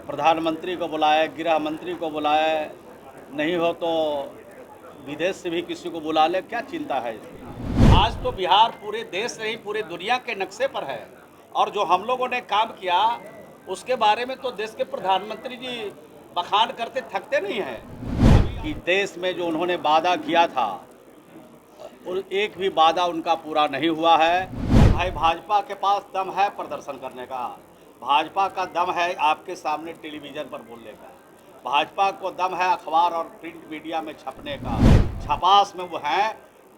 प्रधानमंत्री को बुलाए, गृह मंत्री को बुलाए, नहीं हो तो विदेश से भी किसी को बुला ले। क्या चिंता है इसकी? आज तो बिहार पूरे देश नहीं पूरे दुनिया के नक्शे पर है और जो हम लोगों ने काम किया उसके बारे में तो देश के प्रधानमंत्री जी बखान करते थकते नहीं हैं कि देश में जो उन्होंने वादा किया था और एक भी वादा उनका पूरा नहीं हुआ है। भाई भाजपा के पास दम है प्रदर्शन करने का, भाजपा का दम है आपके सामने टेलीविज़न पर बोलने का, भाजपा को दम है अखबार और प्रिंट मीडिया में छपने का, छपास में वो हैं,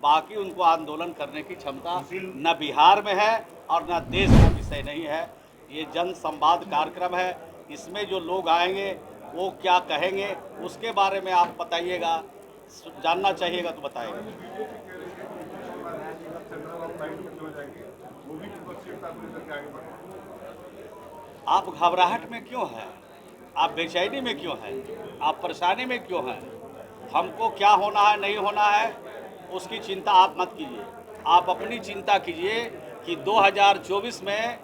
बाकी उनको आंदोलन करने की क्षमता न बिहार में है और न देश का विषय नहीं है। ये जन संवाद कार्यक्रम है, इसमें जो लोग आएंगे वो क्या कहेंगे उसके बारे में आप बताइएगा, जानना चाहिएगा तो बताइएगा। आप घबराहट में क्यों हैं? आप बेचैनी में क्यों हैं? आप परेशानी में क्यों हैं? हमको क्या होना है नहीं होना है उसकी चिंता आप मत कीजिए। आप अपनी चिंता कीजिए कि 2024 में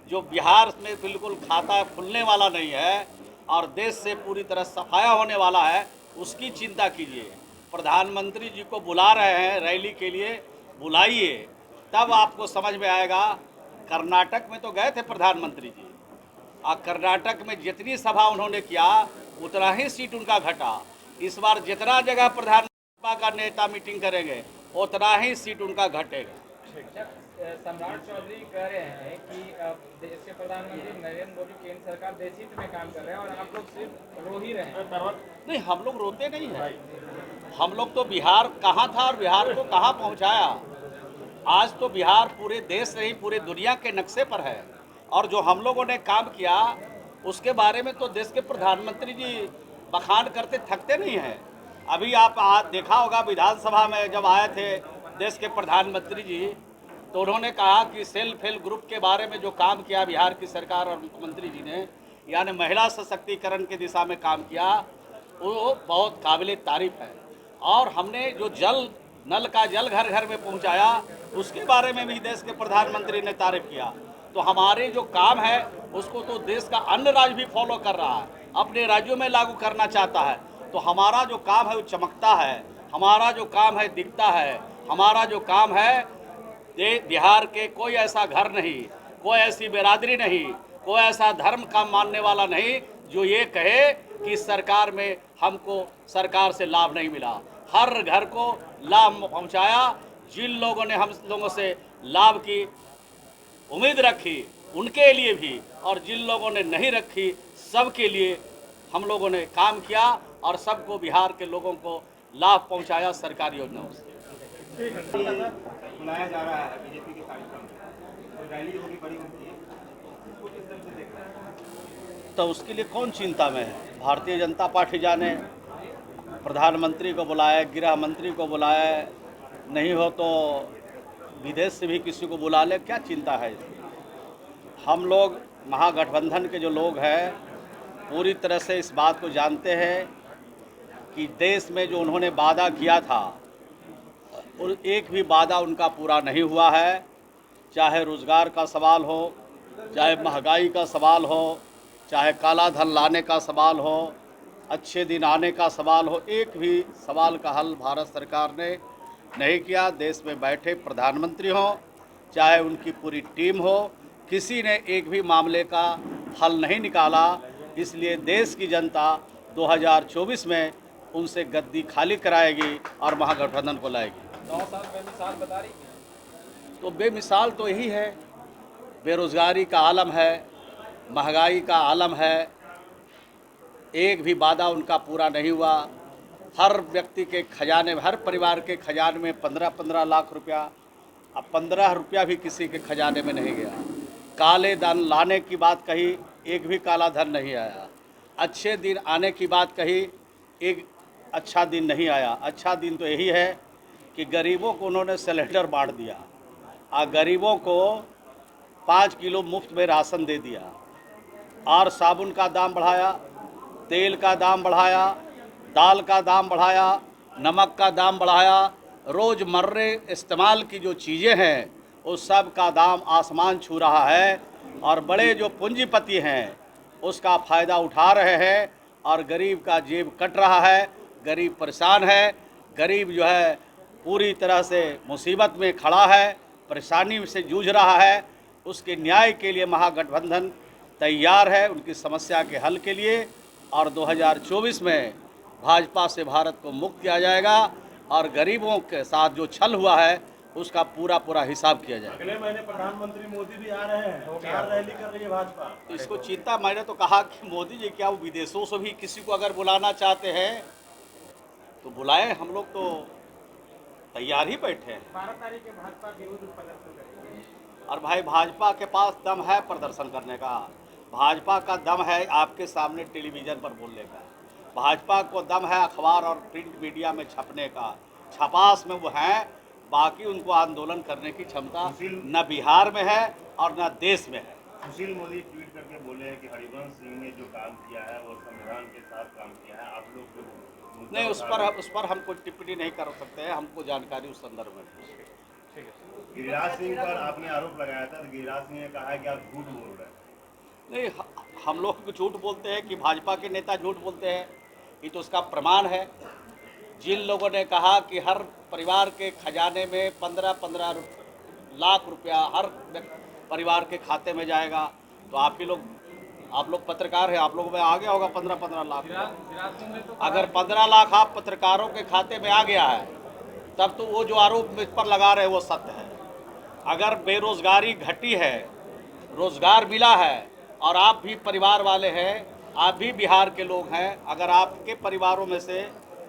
जो बिहार में बिल्कुल खाता खुलने वाला नहीं है और देश से पूरी तरह सफाया होने वाला है, उसकी चिंता कीजिए। प्रधानमंत्री जी को बुला रहे हैं रैली के लिए, बुलाइए, तब आपको समझ में आएगा। कर्नाटक में तो गए थे प्रधानमंत्री जी, और कर्नाटक में जितनी सभा उन्होंने किया उतना ही सीट उनका घटा। इस बार जितना जगह प्रधानमंत्री का नेता मीटिंग करेंगे उतना ही सीट उनका घटेगा। सम्राट चौधरी कह रहे हैं कि देश के प्रधानमंत्री नरेंद्र मोदी केंद्र सरकार देश हित में काम कर रहे हैं और आप लोग सिर्फ रो ही रहे हैं। नहीं, हम लोग रोते नहीं हैं। हम लोग तो बिहार कहाँ था और बिहार को कहाँ पहुँचाया। आज तो बिहार पूरे देश नहीं पूरे दुनिया के नक्शे पर है और जो हम लोगों ने काम किया उसके बारे में तो देश के प्रधानमंत्री जी बखान करते थकते नहीं हैं। अभी आप देखा होगा विधानसभा में जब आए थे देश के प्रधानमंत्री जी, तो उन्होंने कहा कि सेल्फ हेल्प ग्रुप के बारे में जो काम किया बिहार की सरकार और मुख्यमंत्री जी ने, यानी महिला सशक्तिकरण की दिशा में काम किया, वो बहुत काबिल तारीफ है। और हमने जो जल नल का जल घर घर में पहुंचाया उसके बारे में भी देश के प्रधानमंत्री ने तारीफ किया। तो हमारे जो काम है उसको तो देश का अन्य राज्य भी फॉलो कर रहा है, अपने राज्यों में लागू करना चाहता है। तो हमारा जो काम है वो चमकता है, हमारा जो काम है दिखता है, हमारा जो काम है बिहार के कोई ऐसा घर नहीं, कोई ऐसी बिरादरी नहीं, कोई ऐसा धर्म का मानने वाला नहीं जो ये कहे कि सरकार में हमको सरकार से लाभ नहीं मिला। हर घर को लाभ पहुंचाया। जिन लोगों ने हम लोगों से लाभ की उम्मीद रखी उनके लिए भी, और जिन लोगों ने नहीं रखी सबके लिए हम लोगों ने काम किया और सबको बिहार के लोगों को लाभ पहुंचाया सरकारी योजनाओं से। बुलाया जा रहा है बीजेपी के कार्यक्रम में, तो रैली होगी बड़ी होती है, उसको किस तरह से देख रहे हैं? तो उसके लिए कौन चिंता में है? भारतीय जनता पार्टी जाने, प्रधानमंत्री को बुलाए, गृह मंत्री को बुलाए, नहीं हो तो विदेश से भी किसी को बुला ले। क्या चिंता है इसकी? हम लोग महागठबंधन के जो लोग हैं पूरी तरह से इस बात को जानते हैं कि देश में जो उन्होंने वादा किया था और एक भी वादा उनका पूरा नहीं हुआ है। चाहे रोज़गार का सवाल हो, चाहे महंगाई का सवाल हो, चाहे काला धन लाने का सवाल हो, अच्छे दिन आने का सवाल हो, एक भी सवाल का हल भारत सरकार ने नहीं किया। देश में बैठे प्रधानमंत्री हो चाहे उनकी पूरी टीम हो, किसी ने एक भी मामले का हल नहीं निकाला। इसलिए देश की जनता 2024 में उनसे गद्दी खाली कराएगी और महागठबंधन को लाएगी। 9 साल बेमिसाल बता रही है। तो बेमिसाल तो यही है, बेरोज़गारी का आलम है, महंगाई का आलम है, एक भी वादा उनका पूरा नहीं हुआ। हर व्यक्ति के खजाने में, हर परिवार के खजाने में 15-15 लाख रुपया, अब 15 रुपया भी किसी के खजाने में नहीं गया। काले धन लाने की बात कही, एक भी काला धन नहीं आया। अच्छे दिन आने की बात कही, एक अच्छा दिन नहीं आया। अच्छा दिन तो यही है कि गरीबों को उन्होंने सिलेंडर बांट दिया और गरीबों को 5 किलो मुफ्त में राशन दे दिया, और साबुन का दाम बढ़ाया, तेल का दाम बढ़ाया, दाल का दाम बढ़ाया, नमक का दाम बढ़ाया। रोज़मर्रे इस्तेमाल की जो चीज़ें हैं उस सब का दाम आसमान छू रहा है। और बड़े जो पूंजीपति हैं उसका फ़ायदा उठा रहे हैं और गरीब का जेब कट रहा है, गरीब परेशान है, गरीब जो है पूरी तरह से मुसीबत में खड़ा है, परेशानी से जूझ रहा है। उसके न्याय के लिए महागठबंधन तैयार है, उनकी समस्या के हल के लिए। और 2024 में भाजपा से भारत को मुक्त किया जाएगा और गरीबों के साथ जो छल हुआ है उसका पूरा पूरा हिसाब किया जाएगा। अगले महीने प्रधानमंत्री मोदी भी आ रहे हैं, 4 रैली कर रही है भाजपा। इसको चिंता, मैंने तो कहा कि मोदी जी क्या वो विदेशों से भी किसी को अगर बुलाना चाहते हैं तो बुलाएं, हम लोग तो तैयार ही बैठे हैं। 12 तारीख के भाजपा विरोध प्रदर्शन करेंगे। और भाई भाजपा के पास दम है प्रदर्शन करने का, भाजपा का दम है आपके सामने टेलीविज़न पर बोलने का, भाजपा को दम है अखबार और प्रिंट मीडिया में छपने का, छपास में वो हैं, बाकी उनको आंदोलन करने की क्षमता न बिहार में है और न देश में है। सुशील मोदी ट्वीट करके बोले हैं कि हरिवंश सिंह ने जो काम किया है वो संविधान के साथ काम किया है। आप लोग जो नहीं, उस पर हम कोई टिप्पणी नहीं कर सकते हैं, हमको जानकारी उस संदर्भ में। गिरिराज सिंह पर आपने आरोप लगाया था, तो गिरिराज सिंह ने कहा है कि आप झूठ बोल रहे हैं। नहीं, हम लोग झूठ बोलते हैं कि भाजपा के नेता झूठ बोलते हैं, ये तो उसका प्रमाण है। जिन लोगों ने कहा कि हर परिवार के खजाने में 15-15 लाख रुपया हर परिवार के खाते में जाएगा, तो आप लोग पत्रकार हैं, आप लोगों में आ गया होगा 15-15 लाख। अगर 15 लाख आप पत्रकारों के खाते में आ गया है तब तो वो जो आरोप इस पर लगा रहे हैं वो सत्य है। अगर बेरोजगारी घटी है, रोजगार मिला है और आप भी परिवार वाले हैं, आप भी बिहार के लोग हैं, अगर आपके परिवारों में से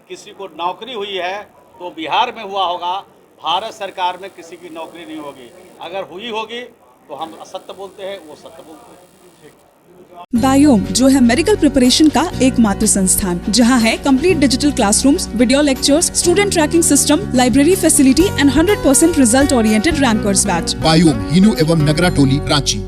किसी को नौकरी हुई है तो बिहार में हुआ होगा, भारत सरकार में किसी की नौकरी नहीं होगी। अगर हुई होगी तो हम असत्य बोलते हैं, वो सत्य बोलते हैं। बायोम जो है मेडिकल प्रिपरेशन का एकमात्र संस्थान, जहां है complete digital classrooms, video lectures, student tracking system, library facility and 100% result oriented rankers batch. Biome, Hinoo एवं नगरा टोली, रांची।